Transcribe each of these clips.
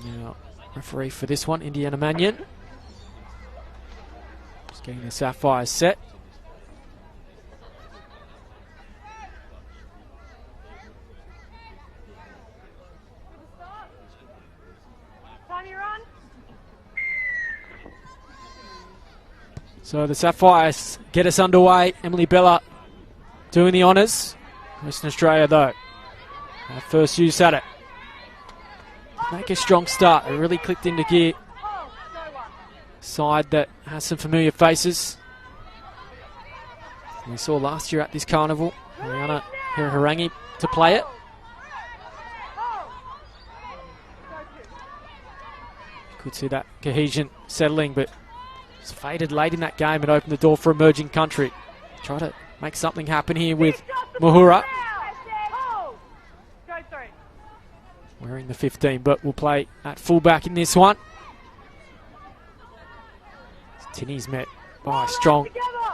Now, referee for this one, Indiana Mannion. Just getting the Sapphires set. So the Sapphires get us underway. Emily Bella doing the honours. Western Australia, though, our first use at it. Make a strong start. They really clicked into gear. Side that has some familiar faces. We saw last year at this carnival, Rihanna Hiraharangi to play it. Could see that cohesion settling, but it's faded late in that game and opened the door for emerging country. Try to make something happen here with Mahura. Wearing the 15, but will play at fullback in this one. Tinney's met by a strong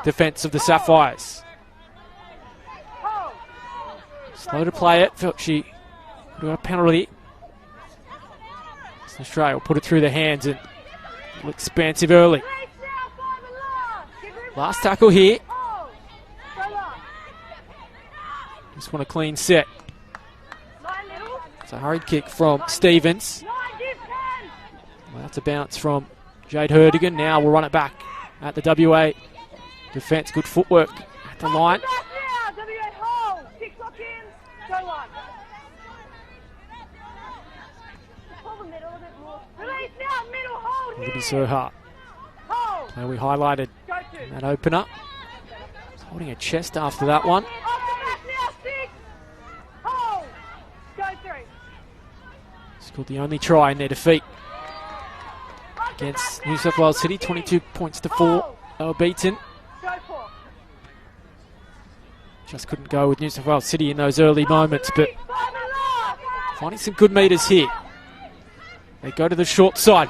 defence of the Sapphires. Slow to play it. Felt she got a penalty. Australia will put it through the hands and look expansive early. Last tackle here. Just want a clean set. It's a hurried kick from Stevens. Well, that's a bounce from Jade Herdigan. Now we'll run it back at the WA defence. Good footwork at the line. Libby Surha. Now we highlighted that opener. He's holding a chest after that one. Scored the only try in their defeat against New South Wales City, 22 points to 4. They were beaten. Just couldn't go with New South Wales City in those early moments, but finding some good meters here. They go to the short side.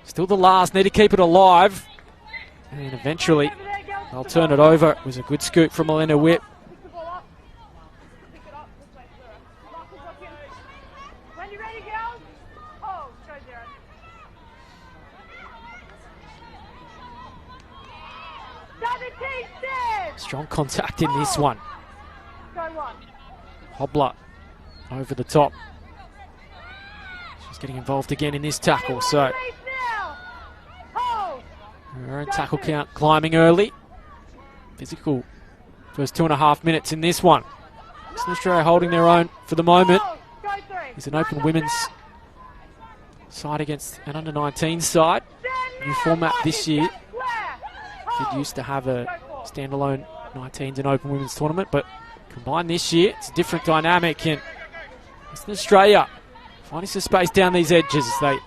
Still the last, need to keep it alive. And eventually they'll turn it over. It was a good scoop from Elena Whip. Strong contact in this one. Hobler over the top. She's getting involved again in this tackle, so her own tackle count climbing early. Physical first 2.5 minutes in this one. Western Australia holding their own for the moment. It's an open women's side against an under-19 side. New format this year. It used to have a standalone 19s and open women's tournament, but combined this year, it's a different dynamic. And Western Australia finding some space down these edges as they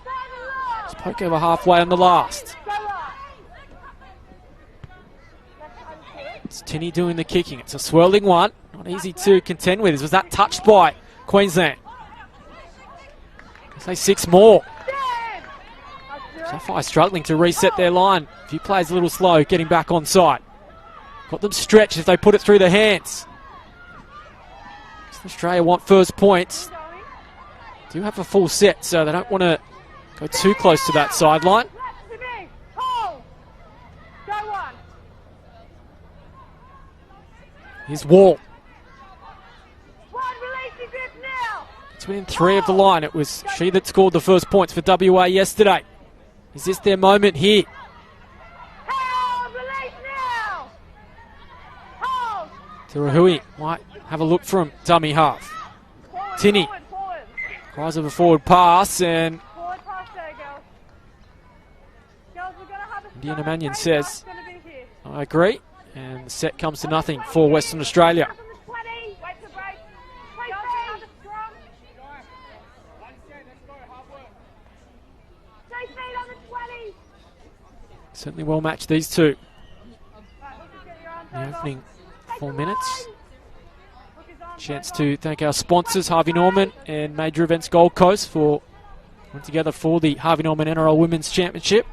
just poke over halfway on the last. It's Tinney doing the kicking. It's a swirling one. Not easy to contend with. Was that touched by Queensland? I'll say 6 more. Sapphire struggling to reset their line. A few players a little slow getting back on side. Got them stretched if they put it through the hands. Australia want first points. Do have a full set, so they don't want to go too close to that sideline. Here's Wall. It's within 3 of the line. It was she that scored the first points for WA yesterday. Is this their moment here? Tirahui might have a look from dummy half. Tinney cries of a forward pass, and Indiana Mannion says, I agree, and the set comes to nothing for Western Australia. Certainly well matched, these two. The opening 4 minutes. Chance to thank our sponsors, Harvey Norman and Major Events Gold Coast, for coming together for the Harvey Norman NRL Women's Championship.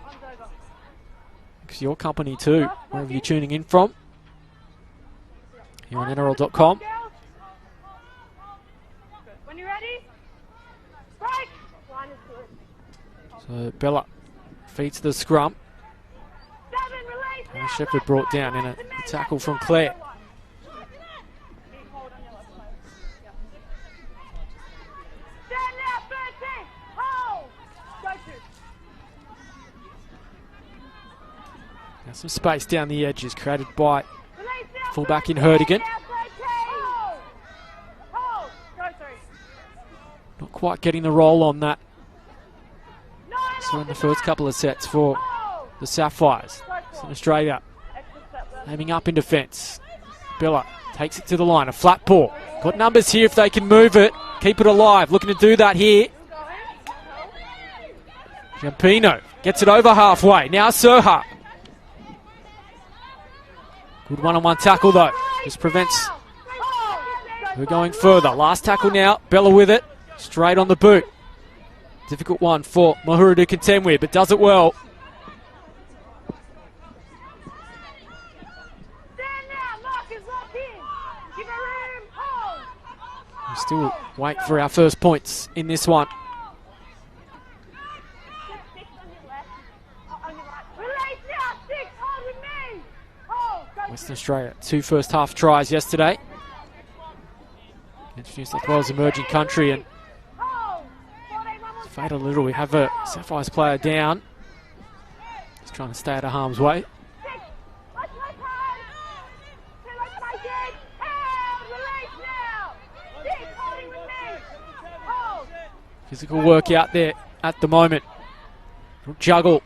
Thanks to your company too, wherever you're tuning in from. Here on NRL.com. When you're ready, strike! So Bella feeds the scrum. And Shepherd brought down in a tackle from Claire. Now some space down the edges created by fullback in Herdigan. Not quite getting the roll on that. So in the first couple of sets for the Sapphires. Western Australia aiming up in defence. Bella takes it to the line, a flat ball. Got numbers here if they can move it. Keep it alive, looking to do that here. Giampino gets it over halfway. Now Soha. Good one-on-one tackle though. Just prevents her going further. Last tackle now. Bella with it. Straight on the boot. Difficult one for Mahura to contend with, but does it well. We still wait for our first points in this one. Western Australia, 2 first half tries yesterday. Against New South Wales emerging country, and it's faded a little. We have a Sapphires player down. Just trying to stay out of harm's way. Physical work out there at the moment. Juggle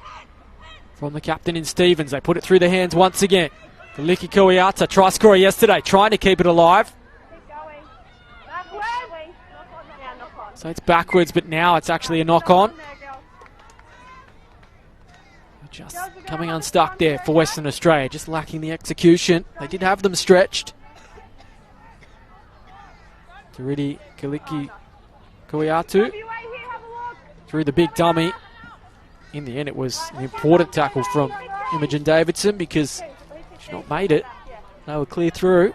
from the captain in Stevens. They put it through the hands once again. Liki Koiata, try scorer yesterday, trying to keep it alive. So it's backwards, but now it's actually a knock-on. Just coming unstuck there for Western Australia, just lacking the execution. They did have them stretched. Tariti Kaliki Koiatu through the big dummy. In the end, it was an important tackle from Imogen Davidson because she's not made it. They were clear through.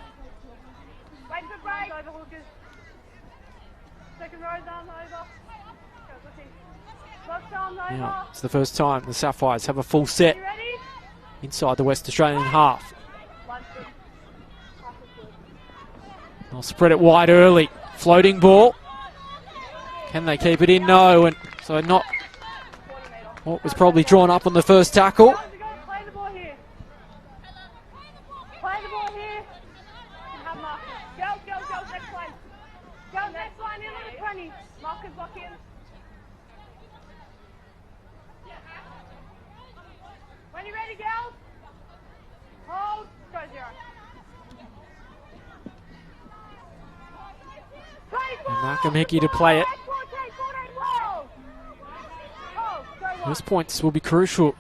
Now, it's the first time the Sapphires have a full set inside the West Australian half. They'll spread it wide early. Floating ball. Can they keep it in? No. And so not what was probably drawn up on the first tackle. When you ready, girls? Hold, go 0. And Malcolm Hickey to play it. Those points will be crucial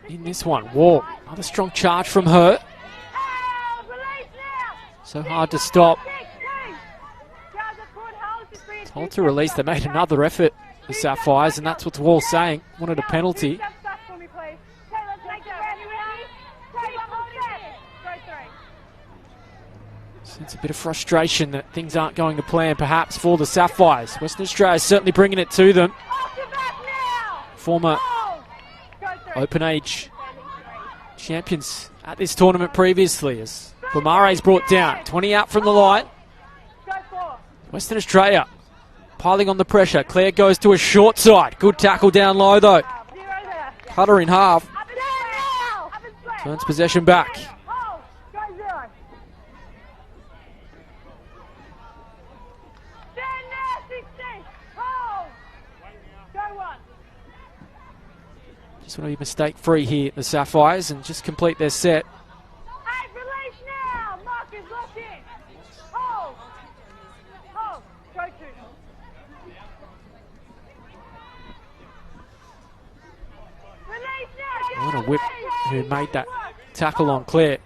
in this one. Wall, another strong charge from her. So hard to stop. Told to release, they made another effort, the Sapphires, and that's what Wall's saying. Wanted a penalty. Sense a bit of frustration that things aren't going to plan perhaps for the Sapphires. Western Australia is certainly bringing it to them. Former open age champions at this tournament previously as Bamare's brought down. 20 out from the line. Western Australia piling on the pressure. Claire goes to a short side. Good tackle down low though. Cut her in half. Turns possession back. Just want to be mistake-free here, the Sapphires, and just complete their set. Hey, release now! Marcus, lock in! Hold! Hold! Go to! Release now! What a whip who made that tackle on Claire.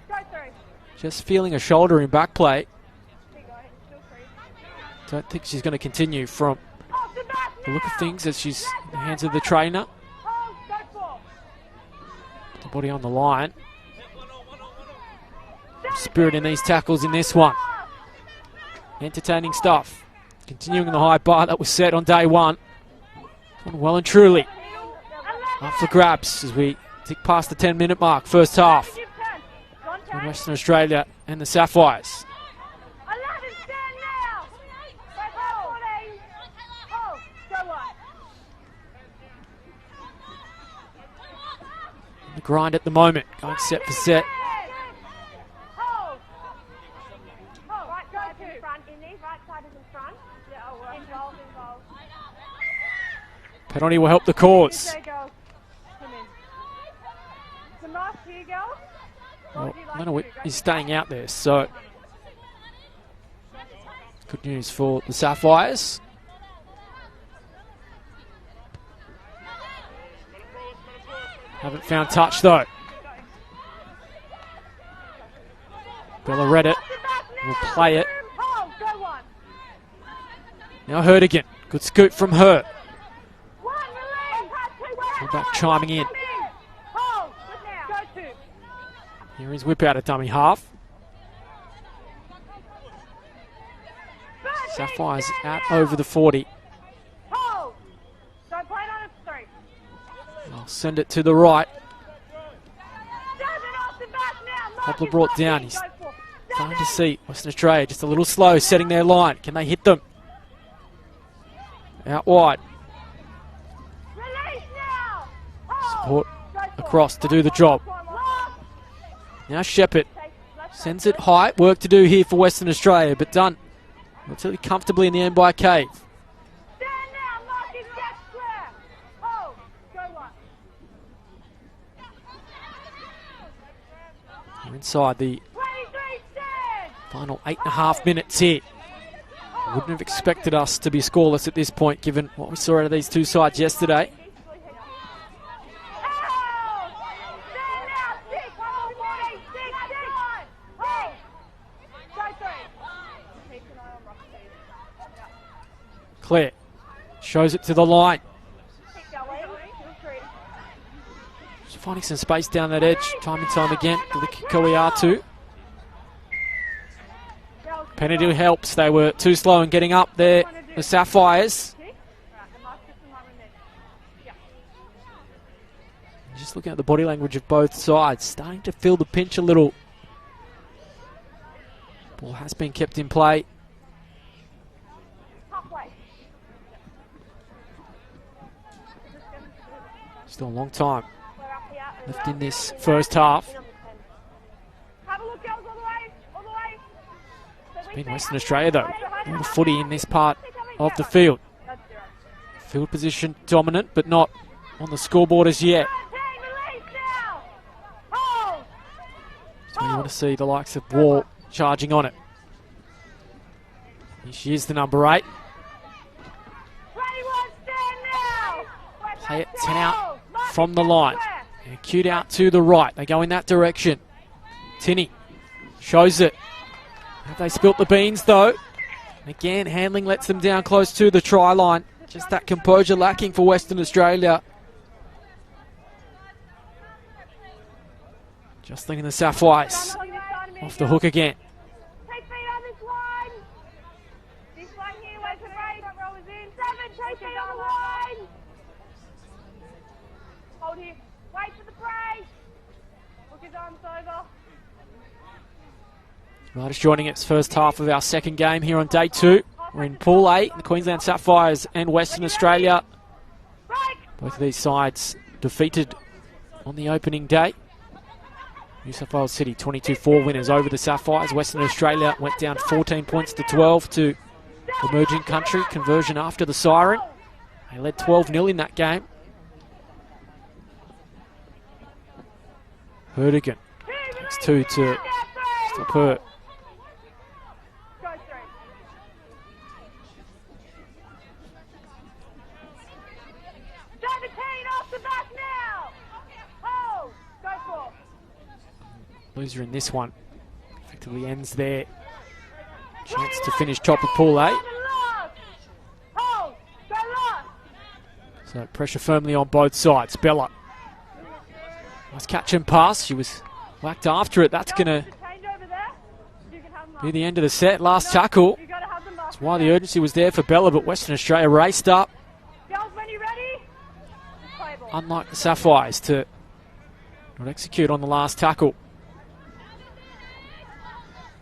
Just feeling a shoulder in back play. Don't think she's going to continue from the look of things as she's in the hands of the trainer. The body on the line. Spirit in these tackles in this one. Entertaining stuff. Continuing the high bar that was set on day one. Well and truly up for grabs as we tick past the 10-minute mark, first half. In Western Australia and the Sapphires. The grind at the moment, going set for set. Penalty will help the cause. Well, Leonard is staying out there, so good news for the Sapphires. Haven't found touch though. Bella read it, will play it. Now Herdigan, good scoop from her. Back chiming in. Here is whip out a dummy half. Sapphires out over the 40. I'll send it to the right. Hopler brought down. He's starting to see Western Australia just a little slow setting their line. Can they hit them? Out wide. Support across to do the job. Now Shepherd sends it high. Work to do here for Western Australia, but done relatively comfortably in the end by Cave. We're inside the final 8.5 minutes here. Wouldn't have expected us to be scoreless at this point, given what we saw out of these two sides yesterday. Claire shows it to the line. Just finding some space down that edge, time and time again. Koiatu. Penalty helps. They were too slow in getting up there. The Sapphires. Just looking at the body language of both sides, starting to feel the pinch a little. Ball has been kept in play. Still a long time left in this first half. It's been Western Australia though. A lot of footy in this part of the field. Field position dominant, but not on the scoreboard as yet. So you want to see the likes of Wall charging on it. Here she is, the number 8. Play it 10 out from the line. And cued out to the right. They go in that direction. Tinney shows it. Have they spilt the beans though? Again, handling lets them down close to the try line. Just that composure lacking for Western Australia. Just thinking the Sapphires off the hook again. Hold here. Wait for the break. Look his arms over. Right, just joining its first half of our second game here on day 2. We're in Pool A, the Queensland Sapphires and Western Australia. Both of these sides defeated on the opening day. New South Wales City 22-4 winners over the Sapphires. Western Australia went down 14 points to 12 to Emerging Country. Conversion after the siren. They led 12-0 in that game. Herdigan takes 2 to stop her. Loser in this one effectively ends there. Chance to finish top of Pool A. So pressure firmly on both sides. Bella. Nice catch and pass. She was whacked after it. That's going to be the end of the set. Last tackle. That's why the urgency was there for Bella, but Western Australia raced up. Girls, when you're ready. unlike the Sapphires, to not execute on the last tackle.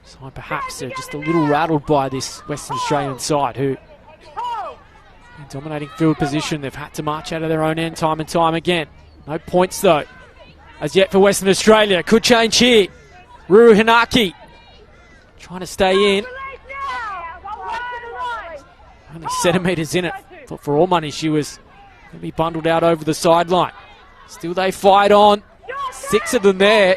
So perhaps they're just a little rattled by this Western Australian side, who, in dominating field position, they've had to march out of their own end time and time again. No points though as yet for Western Australia. Could change here. Ruru Hinaki trying to stay in. Only centimetres in it. Thought for all money she was going to be bundled out over the sideline. Still they fight on. 6 of them there.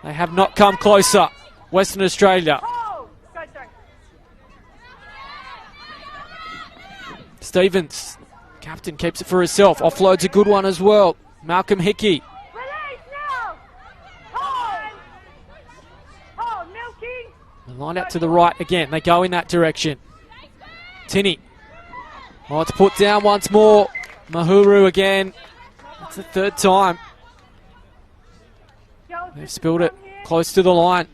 They have not come closer. Western Australia. Stevens, captain, keeps it for herself. Offloads a good one as well. Malcolm Hickey. Line out to the right again. They go in that direction. Tinney. Oh, it's put down once more. Mahuru again. That's the 3rd time. They've spilled it close to the line.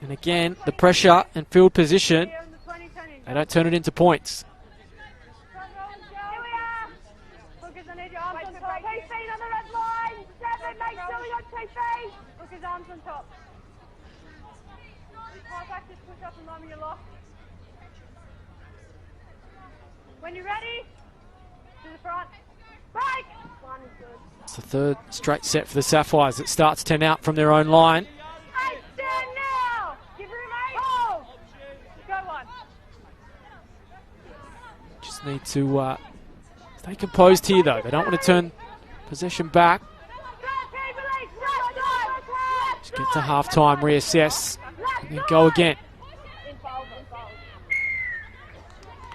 And again, the pressure and field position, they don't turn it into points. When you're ready, to the front. Break! It's the 3rd straight set for the Sapphires. It starts 10 out from their own line. Hey, stand now! Give room, mate! Hold! Go one. Just need to stay composed here though. They don't want to turn possession back. Just get to half time, reassess, and then go again.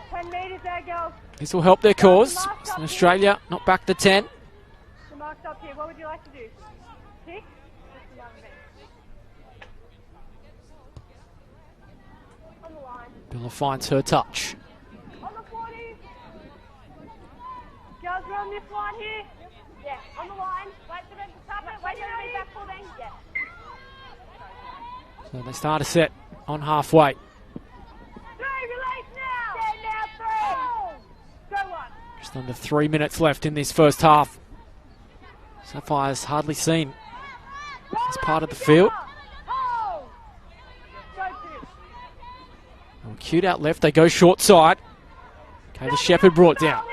10 metres there, girls. This will help their cause. Western Australia not back to 10. The mark's up here. What would you like to do? Kick? On the line. Bella finds her touch. On the 40. Girls, we're on this line here. Yeah, on the line. Wait for them to tap it. Wait for them to be back for them. Yeah. So they start a set on halfway. Just under 3 minutes left in this first half. Sapphires hardly seen as part of the field. Well, cued out left, they go short side. Okay, the Shepherd brought down.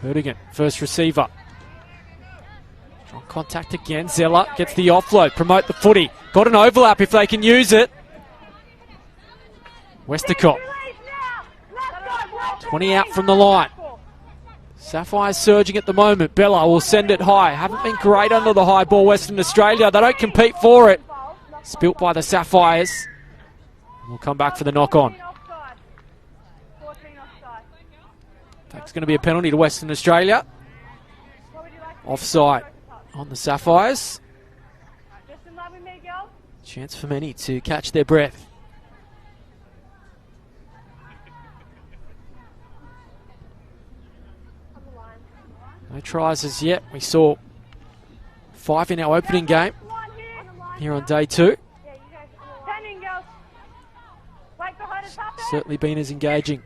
Herdigan, first receiver. Strong contact again. Zeller gets the offload. Promote the footy. Got an overlap if they can use it. Westercott. 20 out from the line. Sapphires surging at the moment. Bella will send it high. Haven't been great under the high ball, Western Australia. They don't compete for it. Spilt by the Sapphires. We'll come back for the knock on. That's going to be a penalty to Western Australia. Offside on the Sapphires. Chance for many to catch their breath. No tries as yet. We saw 5 in our opening game here on day 2. Certainly been as engaging.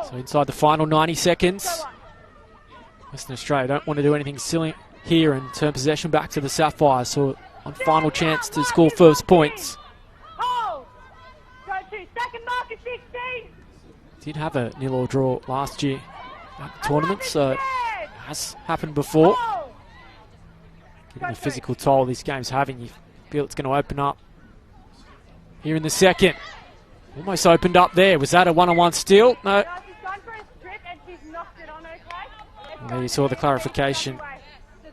So inside the final 90 seconds. Western Australia don't want to do anything silly here and turn possession back to the Sapphires. So on final chance to score first points. Did have a nil or draw last year at the tournament, so it has happened before. Given the physical toll this game's having, you feel it's going to open up here in the second. Almost opened up there. Was that a one-on-one steal? No. And there you saw the clarification.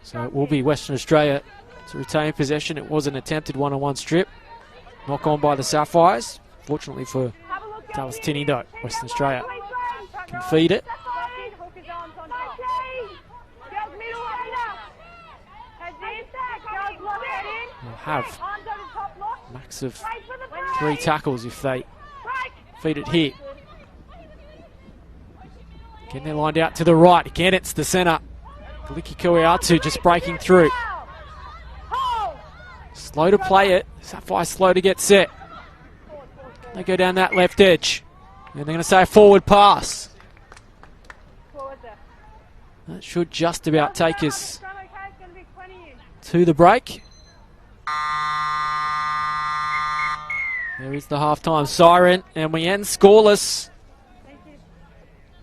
So it will be Western Australia to retain possession. It was an attempted one-on-one strip. Knock on by the Sapphires. Fortunately for Dallas Tinney though, Western Australia can feed it. They'll have max of 3 tackles if they feed it here. Again, they're lined out to the right. Again, it's the centre. Kaliki Kuiatu just breaking through. Slow to play it. Sapphires slow to get set. They go down that left edge. And they're going to say a forward pass. That should just about take us to the break. There is the halftime siren, and we end scoreless.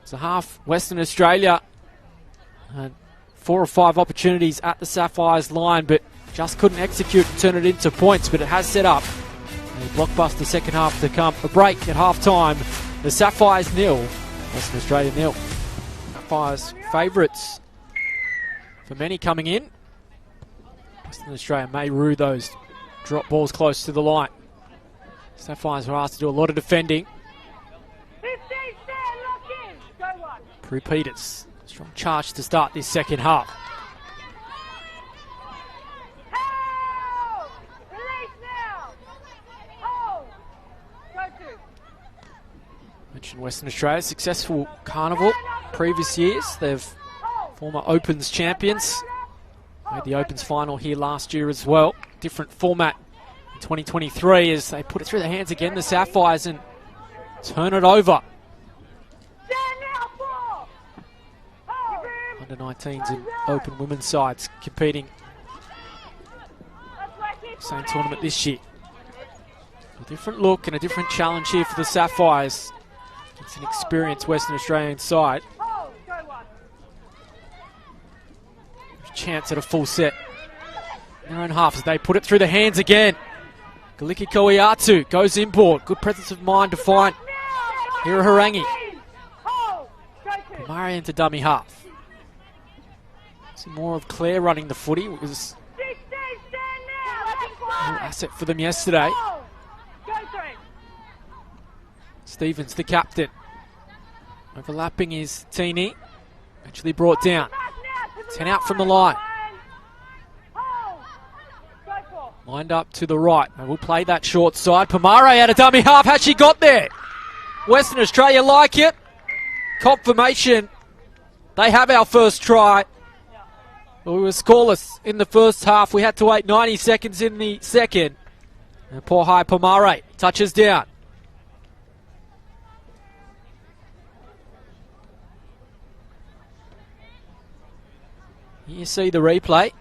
It's a half. Western Australia had 4 or 5 opportunities at the Sapphires line, but just couldn't execute and turn it into points. But it has set up a blockbuster second half to come. A break at halftime. The Sapphires 0, Western Australia 0. Sapphires favourites for many coming in. Western Australia may rue those drop balls close to the line. Sapphires were asked to do a lot of defending. 15, stand, lock in. Go one. Prue Peters, strong charge to start this second half. Help! Release now. Hold. Go two. Mentioned Western Australia, successful carnival previous years. They've former Opens champions. Made the Opens final here last year as well. Different format in 2023 as they put it through the hands again, the Sapphires, and turn it over. Under 19s and Open women's sides competing same tournament this year. A different look and a different challenge here for the Sapphires. It's an experienced Western Australian side. Chance at a full set in their own half as they put it through the hands again. Galiki Koiatu goes inboard. Good presence of mind to find Hira Harangi. Murray into dummy half. Some more of Claire running the footy. It was an asset for them yesterday. Stevens, the captain. Overlapping is Teeny. Actually brought down. 10 out from the line. Lined up to the right. And we'll play that short side. Pomare out of dummy half. Has she got there? Western Australia like it. Confirmation. They have our first try. Well, we were scoreless in the first half. We had to wait 90 seconds in the second. And poor high Pomare touches down. You see the replay.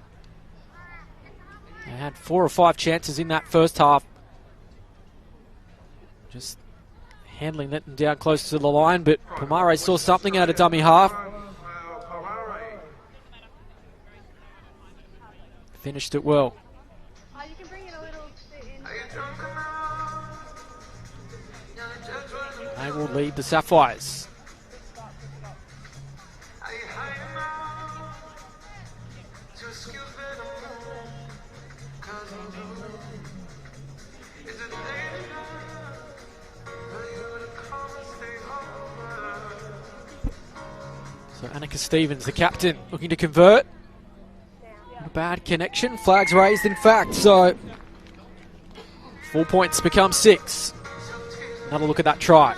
They had 4 or 5 chances in that first half. Just handling them down close to the line, but Pomare saw something out of dummy half. Finished it well. They will lead the Sapphires. So Annika Stevens, the captain, looking to convert. Not a bad connection. Flags raised, in fact. So 4 points become 6. Another look at that try.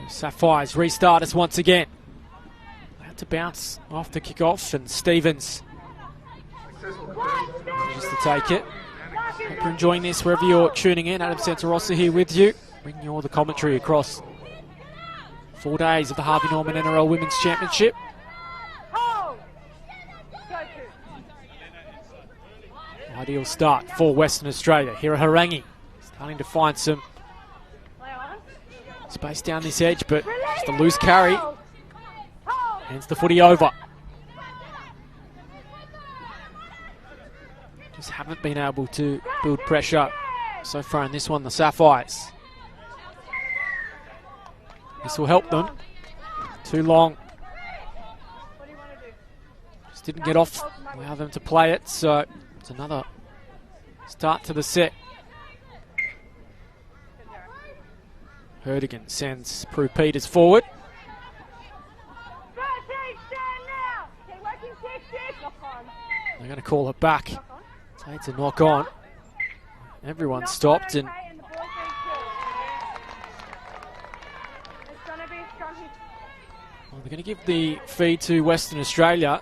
Sapphires restart us once again. They had to bounce off the kickoff, and Stevens manages to take it. Hope you're enjoying this wherever you're tuning in. Adam Santarossa here with you, bringing you all the commentary across 4 days of the Harvey Norman NRL Women's Championship. Ideal start for Western Australia. Hira Harangi starting to find some space down this edge, but just a loose carry. Hands the footy over. Just haven't been able to build pressure so far in this one, the Sapphires. This will help them. Too long. Just didn't get off, allow them to play it, so it's another start to the set. Herdigan sends Prue Peters forward. 13, stand now. Keep working 6. Knock on. They're going to call it back. Knock on. It's a knock on. Everyone Knock stopped on, and okay, the boys need to. It's going to be a strong hit. well, they're going to give the feed to Western Australia.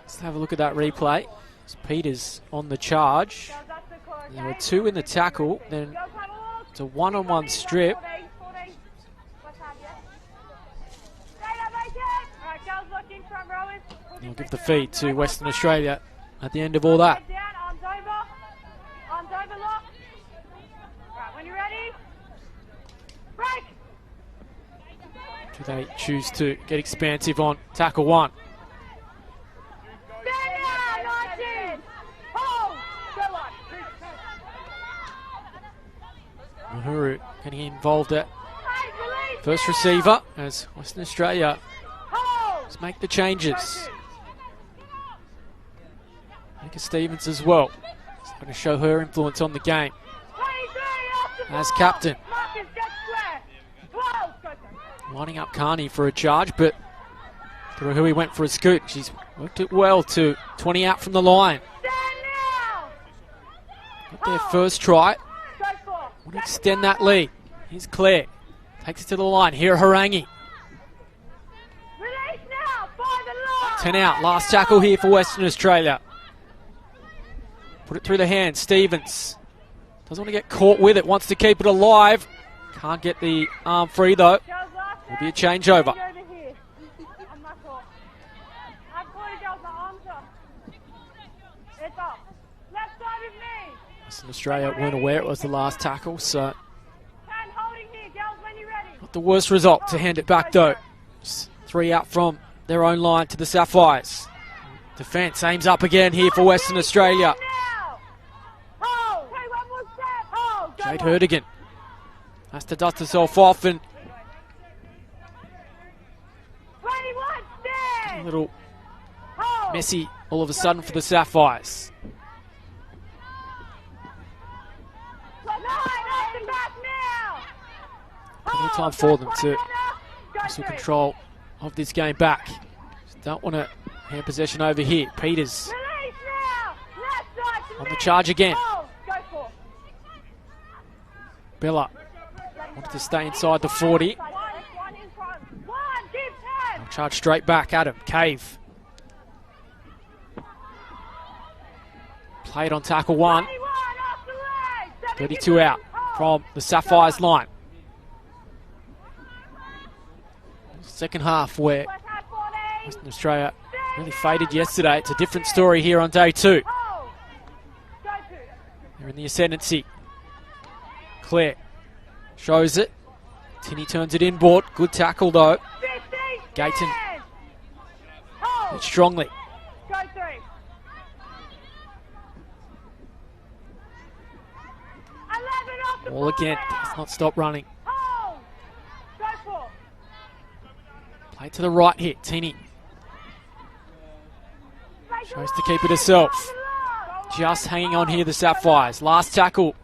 Let's have a look at that replay. It's Peters on the charge. Girls, that's the call, There were okay? 2 in the tackle, then Girls, have a look. it's a one-on-one strip. 14. What's that, yeah? Stay there, make it. All right, girls, look in front rowers. They'll give the feed to Western Australia at the end of all that. Head down, arms over. Arms over, lock. Right, when you're ready. Break. Do they choose to get expansive on tackle 1? Stand now, 19. Hold. Go on. Uhuru getting involved at Hey, release first now. receiver as Western Australia Hold. let's make the changes. Mika Stevens as well. She's going to show her influence on the game 23 off the as ball. captain. Marcus, get square. 12. Go, go. Lining up Carney for a charge, but Thurahui went for a scoot. She's worked it well to 20 out from the line. Stand now. Got their first try. Go for. Want to extend that lead. Here's Claire. Takes it to the line. Here Harangi. Release now. By the line. 10 out. Last tackle here for Western Australia. Put it through the hands. Stevens. Doesn't want to get caught with it. Wants to keep it alive. Can't get the arm free though. Girls, last Will be a hand. changeover. Over here. On my call. I've got it, girls. My arms up. It's up. Left side with me. Western Australia weren't aware it was the last tackle, so Hand holding here, girls, when you're ready. not the worst result to hand it back though. Just 3 out from their own line to the Sapphires. Defence aims up again here for Western Australia. Now. Hold. Okay, one more step. Hold. Go Jade on. Herdigan has to dust herself off and 21, a stand. little Hold. messy all of a sudden for the Sapphires. Nine, off the back now. Plenty of time Hold. for them Go to get have some through. control of this game back. Just don't want to hand possession over here. Peters Release now. Left side to on me. the charge again. Hold. Go for. Bella wanted to stay inside the 40. One in front. One, give 10. Charge straight back at him. Cave. Played on tackle 1. 21 off the leg. 32 out from the Sapphires line. Second half where Left hand 14. Western Australia really faded yesterday. It's a different story here on day 2. Hold. Go to. They're in the ascendancy. Claire shows it. Tinney turns it inboard. Good tackle though. 15. Gayton. stand. Hold. Hit strongly. Go 3. 11 off the All again. now. Does not stop running. Hold. Go for. Play to the right here. Tinney Break the tries to line. keep it herself. Go on. Just hanging on here, the Sapphires. Last tackle.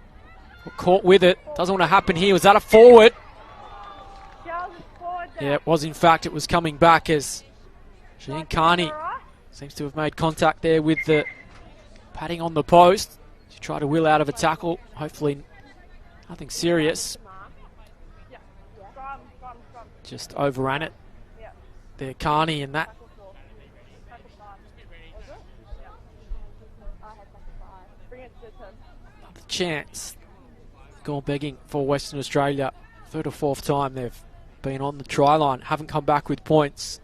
Caught with it. Doesn't want to happen here. Was that a forward? Girls, it's forward there. Yeah, it was in fact. It was coming back as Jean Carney All right. seems to have made contact there with the padding on the post. She tried to wheel out of a tackle. Hopefully nothing serious. Yeah. Scrum. Just overran it. Yeah. There, Carney, and that Bring it to the 10. another chance. Gone begging for Western Australia. 3rd or 4th time they've been on the try line. Haven't come back with points.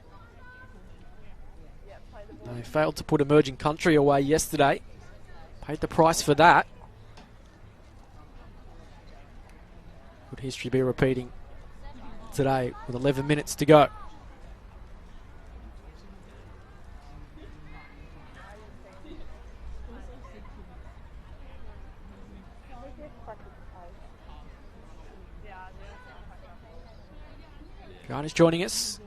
Yeah, play the ball. They failed to put Emerging Country away yesterday. Paid the price for that. Could history be repeating today with 11 minutes to go? Grant is joining us.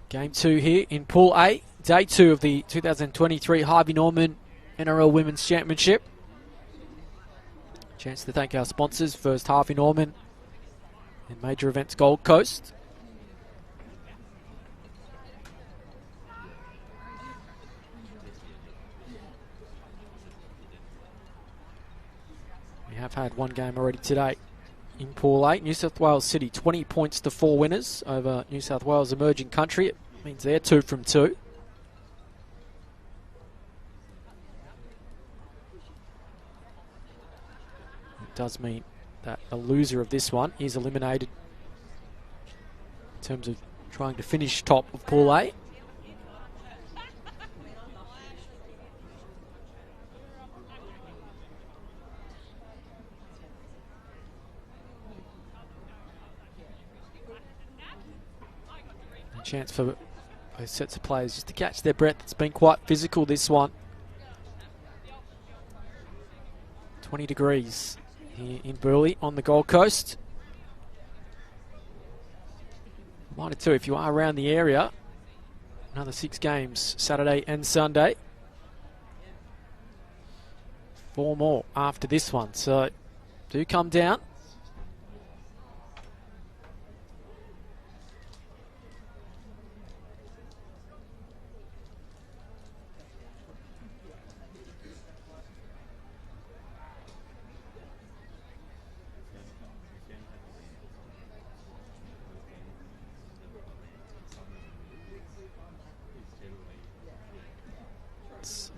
Game 2 here in Pool A. Day 2 of the 2023 Harvey Norman NRL Women's Championship. Chance to thank our sponsors, first Harvey Norman and Major Events Gold Coast. We have had one game already today in Pool 8. New South Wales City 20 points to 4 winners over New South Wales Emerging Country. It means they're 2 from 2. It does mean that the loser of this one is eliminated in terms of trying to finish top of Pool 8. Chance for both sets of players just to catch their breath. It's been quite physical, this one. 20 degrees here in Burleigh on the Gold Coast. Reminder too, if you are around the area, another 6 games Saturday and Sunday. 4 more after this one, so do come down.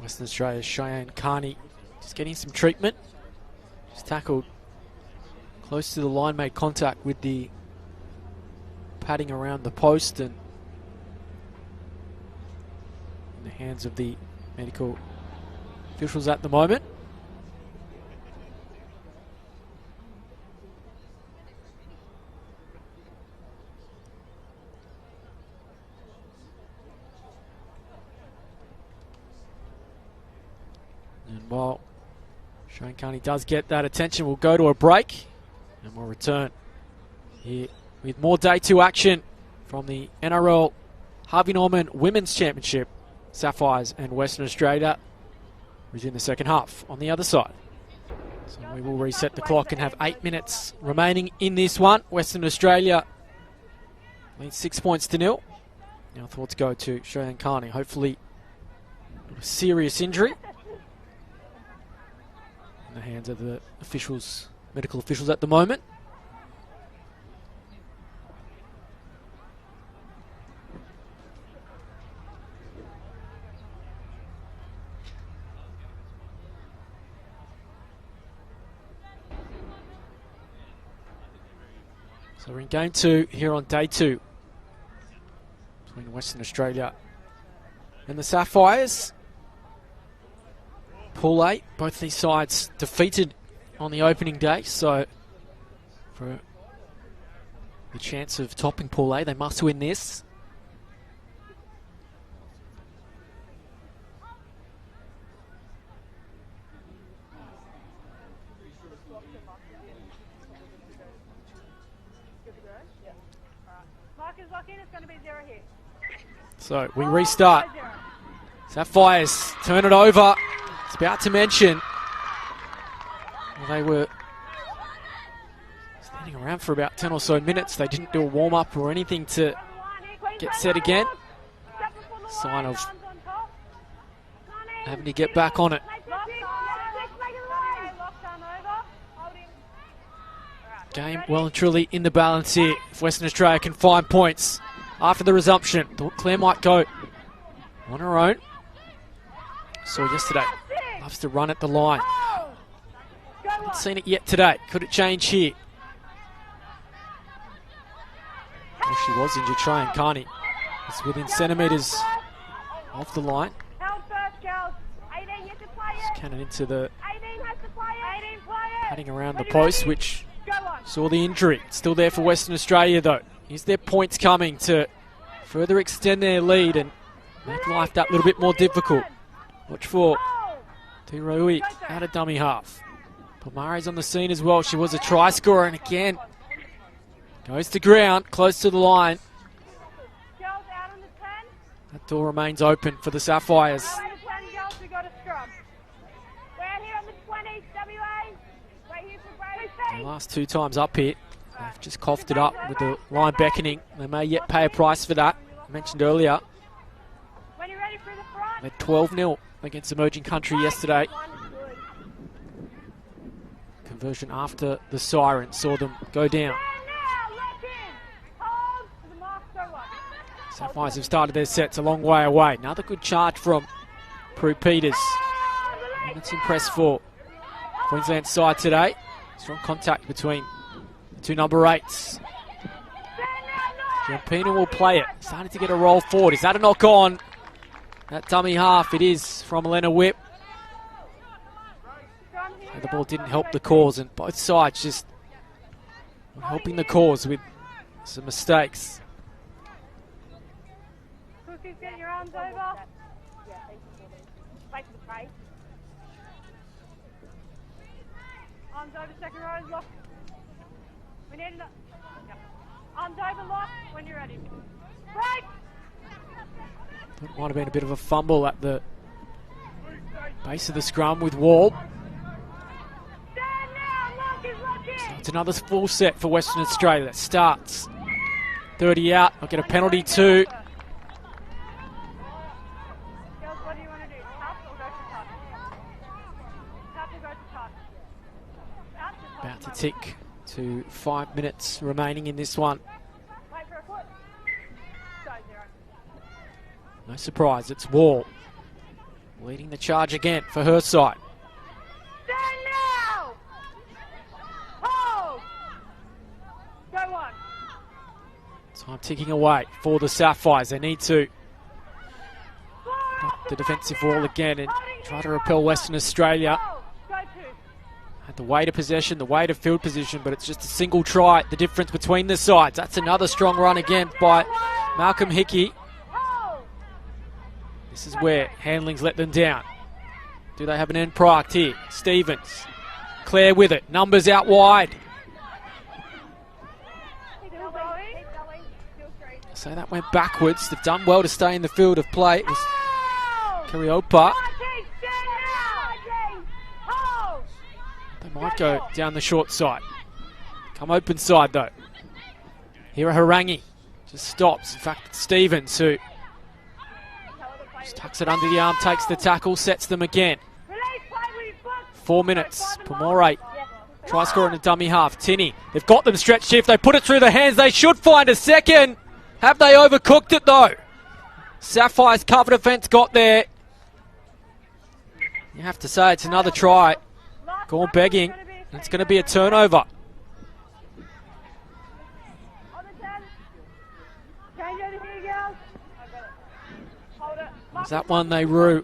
Western Australia's Cheyenne Carney just getting some treatment. Just tackled close to the line, made contact with the padding around the post, and in the hands of the medical officials at the moment. And while Cheyenne Carney does get that attention, we'll go to a break and we'll return here with more Day 2 action from the NRL Harvey Norman Women's Championship. Sapphires and Western Australia resume the second half on the other side. So we will reset the clock and have 8 minutes remaining in this one. Western Australia leads 6 points to 0. Now thoughts go to Cheyenne Carney. Hopefully not a serious injury. In the hands of the officials, medical officials at the moment. So we're in game 2 here on Day 2 between Western Australia and the Sapphires. Pool 8, both these sides defeated on the opening day, so for the chance of topping Pool 8, they must win this. So we restart. Sapphires turn it over. It's about to mention they were standing around for about 10 or so minutes. They didn't do a warm-up or anything to get set again. Sign of having to get back on it. Game well and truly in the balance here. If Western Australia can find points after the resumption, Claire might go on her own. Saw yesterday, loves to run at the line. Haven't seen it yet today. Could it change here? Well, she was injured. Cheyenne Carney is within centimetres of the line. Just cannon into the padding around the post, which saw the injury. Still there for Western Australia though. Is there points coming to further extend their lead and make life that little bit more difficult? Watch for Tiroi out of dummy half. Palmare's on the scene as well. She was a try scorer, and again goes to ground, close to the line. That door remains open for the Sapphires. The last 2 times up here, they've just coughed it up with the line beckoning. They may yet pay a price for that. I mentioned earlier, When you're ready for the front. they're 12-0 against Emerging Country yesterday. Conversion after the siren saw them go down. Sapphires have started their sets a long way away. Another good charge from Prue Peters. And it's impressed for Queensland's side today. Strong contact between the 2 number 8s. Giampino will play it. Starting to get a roll forward. Is that a knock on? That dummy half, it is from Elena Whip. And the ball didn't help the cause, and both sides just helping the cause with some mistakes. Cookies, get your arms over. Wait for the play. Arms over, second row is locked. We need enough. Arms over, lock when you're ready. Break! It might have been a bit of a fumble at the base of the scrum with Wall. Stand now, lock is locking! So it's another full set for Western Australia. That starts 30 out. I'll get a penalty too. Girls, what do you want to do? Tap or go to touch? Tap or go to touch? Tap to touch. About to tick to 5 minutes remaining in this one. Wait for a foot. Go, 0. No surprise, it's Wall leading the charge again for her side. Stand now! Hold! Go 1. Time ticking away for the Sapphires. They need to knock the defensive wall again and try to repel Western Australia. Go 2. Had the weight of possession, the weight of field position, but it's just a single try, the difference between the sides. That's another strong run again by Malcolm Hickey. Hold! This is where handling's let them down. Do they have an end product here? Stevens. Claire with it. Numbers out wide. Still going. Still straight. So that went backwards. They've done well to stay in the field of play. It was Hold! Kariopa. Martin, stand now! Hold! They might go down the short side. Come open side though. Here Harangi just stops. In fact, it's Stevens who just tucks it under the arm, takes the tackle, sets them again. Release play with your foot. 4 minutes. Pomore try scoring a dummy half. Tinney, they've got them stretched here. If they put it through the hands, they should find a second. Have they overcooked it though? Sapphire's cover defence got there. You have to say it's another try. Gone begging. And it's going to be a turnover. On the 10. Change over here, girls. Hold it. There's that one they rue.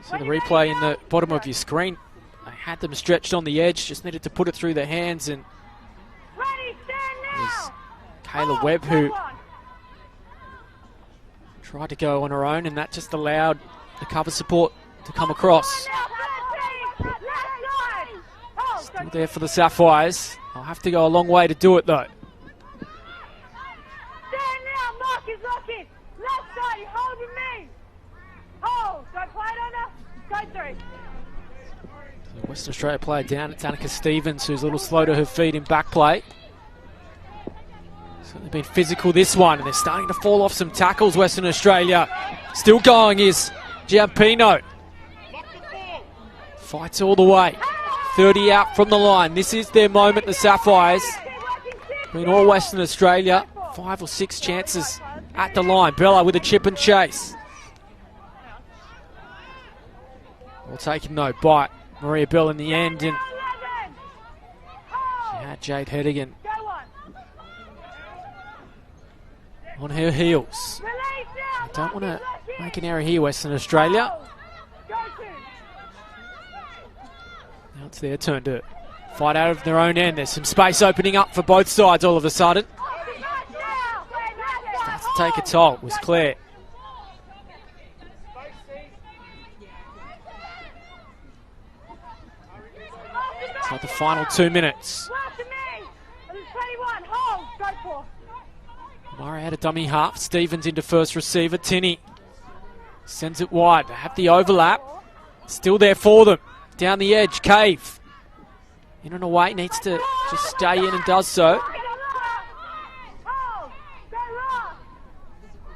So the replay in the bottom of your screen. They had them stretched on the edge, just needed to put it through their hands, and Ready, stand it was now! Kayla Webb who tried to go on her own, and that just allowed the cover support to come across. Still there for the Sapphires. I'll have to go a long way to do it though. Stand now, Mark is looking. Left side, you hold with me. Hold, don't play it on her. Go 3. The Western Australia player down. It's Annika Stevens who's a little slow to her feet in back play. Certainly been physical this one, and they're starting to fall off some tackles, Western Australia. Still going is Giampino. Fights all the way. 30 out from the line. This is their moment, the Sapphires. Been all Western Australia. 5 or 6 chances at the line. Bella with a chip and chase. Well taken though by Maria Bell in the end, and she had Jade Hedigan on her heels. I don't want to make an error here, Western Australia. Now it's their turn to fight out of their own end. There's some space opening up for both sides all of a sudden. Starts to take a toll. It was Claire. So the final 2 minutes. Murray had a dummy half. Stevens into first receiver. Tinney sends it wide. They have the overlap. Still there for them. Down the edge, Cave. In and away, needs to just stay in and does so.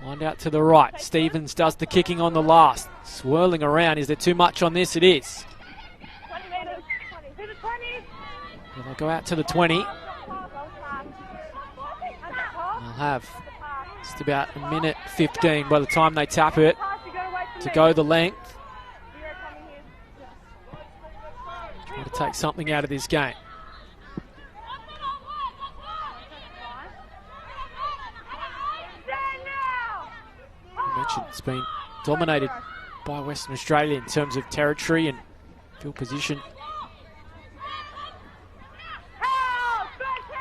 Wind out to the right. Stevens does the kicking on the last. Swirling around. Is there too much on this? It is. They'll go out to the 20. They'll have just about a minute 15 by the time they tap it to go the length. Trying to take something out of this game. I mentioned it's been dominated by Western Australia in terms of territory and field position.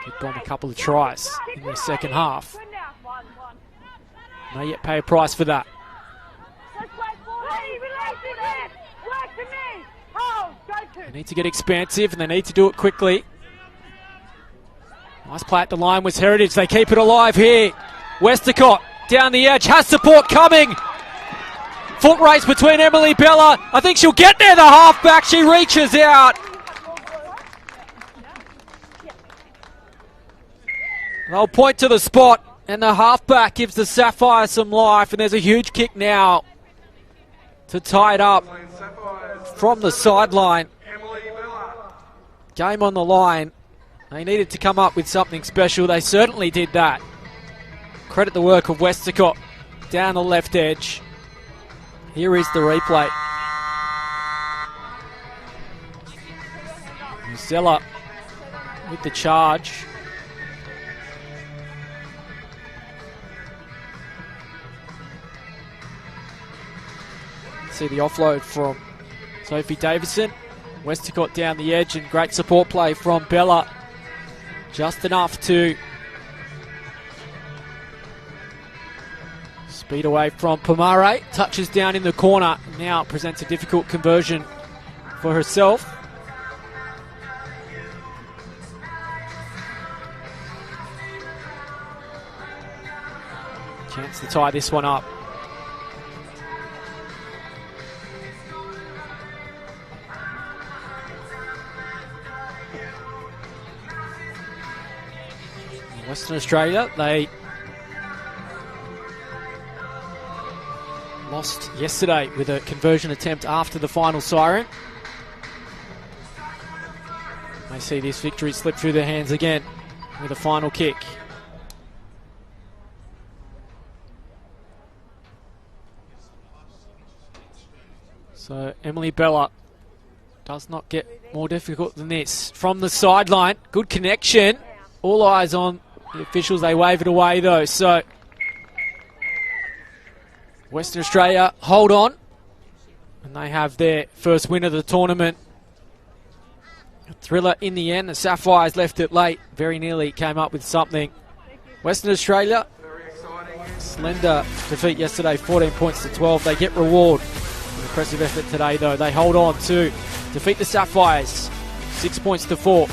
Did bomb a couple of tries in the second half. May yet pay a price for that. They need to get expansive and they need to do it quickly. Nice play at the line was Heritage. They keep it alive here. Westacott down the edge, has support coming. Foot race between Emily Bella. I think she'll get there, the halfback. She reaches out. They'll point to the spot, and the halfback gives the Sapphires some life, and there's a huge kick now to tie it up from the sideline. Game on the line. They needed to come up with something special. They certainly did that. Credit the work of Westacott down the left edge. Here is the replay. Zella with the charge. See the offload from Sophie Davison. Westacott down the edge and great support play from Bella. Just enough to speed away from Pomare. Touches down in the corner. Now presents a difficult conversion for herself. Chance to tie this one up. Western Australia, they lost yesterday with a conversion attempt after the final siren. They see this victory slip through their hands again with a final kick. So Emily Bella does not get more difficult than this. From the sideline, good connection. All eyes on the officials, they wave it away though, so Western Australia hold on and they have their first win of the tournament. A thriller in the end. The Sapphires left it late, very nearly came up with something. Western Australia, slender defeat yesterday, 14 points to 12. They get reward. An impressive effort today though. They hold on to defeat the Sapphires, 6 points to 4.